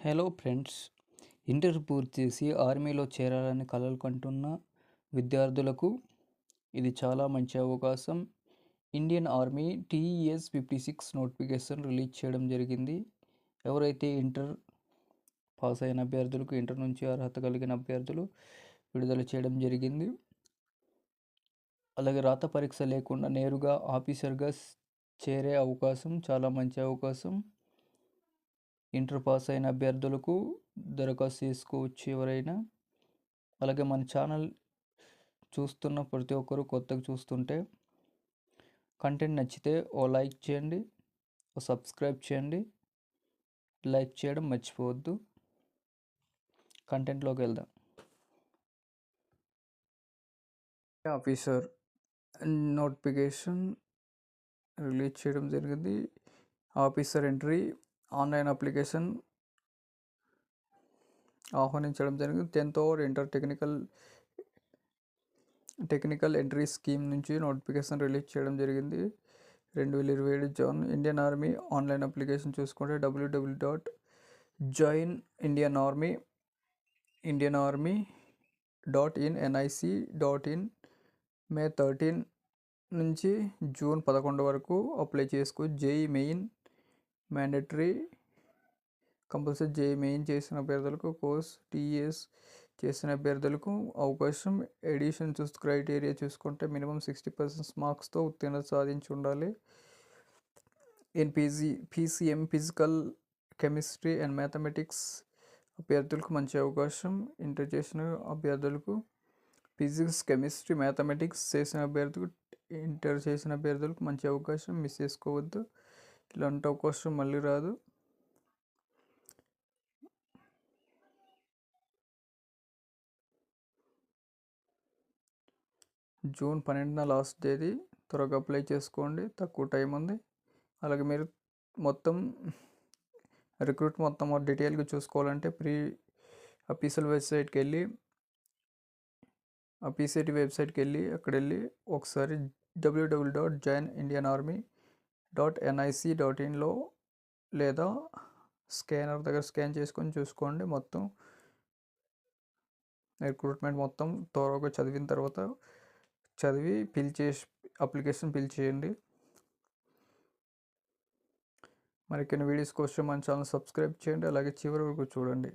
Hello friends, inter పూర్తి చేసి ఆర్మీలో చేరాలని కలలు కంటున్న విద్యార్థులకు ఇది చాలా మంచి అవకాశం. Indian army TES-56 notification release చేయడం జరిగింది. ఎవరైతే ఇంటర్ పాస్ అయిన అభ్యర్థులకు, ఇంటర్ నుంచి అర్హత కలిగిన అభ్యర్థులు విడుదల చేయడం జరిగింది. అలాగే రాత పరీక్ష లేకుండా నేరుగా ఆఫీసర్గా చేరే అవకాశం, చాలా మంచి అవకాశం. ఇంటర్ పాస్ అయిన అభ్యర్థులకు దరఖాస్తు చేసుకోవచ్చు ఎవరైనా. అలాగే మన ఛానల్ చూస్తున్న ప్రతి ఒక్కరు కొత్తగా చూస్తుంటే కంటెంట్ నచ్చితే ఓ లైక్ చేయండి, ఓ సబ్స్క్రైబ్ చేయండి. లైక్ చేయడం మర్చిపోవద్దు. కంటెంట్లోకి వెళ్దాం. ఆఫీసర్ నోటిఫికేషన్ రిలీజ్ చేయడం జరిగింది. ఆఫీసర్ ఎంట్రీ ఆన్లైన్ అప్లికేషన్ ఆహ్వానించడం జరిగింది. 10th over inter technical entry scheme నుంచి నోటిఫికేషన్ రిలీజ్ చేయడం జరిగింది. 2027 జాన్. ఇండియన్ ఆర్మీ ఆన్లైన్ అప్లికేషన్ చూసుకుంటే www.joinindianarmy.in మే 13 నుంచి జూన్ 11 వరకు అప్లై చేసుకో. JEE main mandatory compulsory. JEE main చేసిన అభ్యర్థులకు కోర్స్, టీఎస్ చేసిన అభ్యర్థులకు అవకాశం. ఎడిషన్ క్రైటీరియా చూసుకుంటే మినిమం 60% మార్క్స్తో ఉత్తీర్ణత సాధించి ఉండాలి. PCM physical, chemistry and mathematics అభ్యర్థులకు మంచి అవకాశం. ఇంటర్ చేసిన అభ్యర్థులకు ఫిజిక్స్, కెమిస్ట్రీ, మ్యాథమెటిక్స్ చేసిన అభ్యర్థులకు, ఇంటర్ చేసిన అభ్యర్థులకు మంచి అవకాశం. మిస్ చేసుకోవద్దు. ఇలాంటి అవకాశం మళ్ళీ రాదు. జూన్ 12న లాస్ట్ తేదీ. త్వరగా అప్లై చేసుకోండి, తక్కువ టైం ఉంది. అలాగే మీరు మొత్తం డీటెయిల్గా చూసుకోవాలంటే అఫీషియల్ వెబ్సైట్కి వెళ్ళి అక్కడ వెళ్ళి ఒకసారి www.joinindianarmy.nic.inలో లేదా స్కానర్ దగ్గర స్కాన్ చేసుకొని చూసుకోండి. మొత్తం రిక్రూట్మెంట్ మొత్తం త్వరగా చదివిన తర్వాత అప్లికేషన్ ఫిల్ చేయండి. మరికొన్ని వీడియోస్ కోసం మన ఛానల్ సబ్స్క్రైబ్ చేయండి. అలాగే చివరి వరకు చూడండి.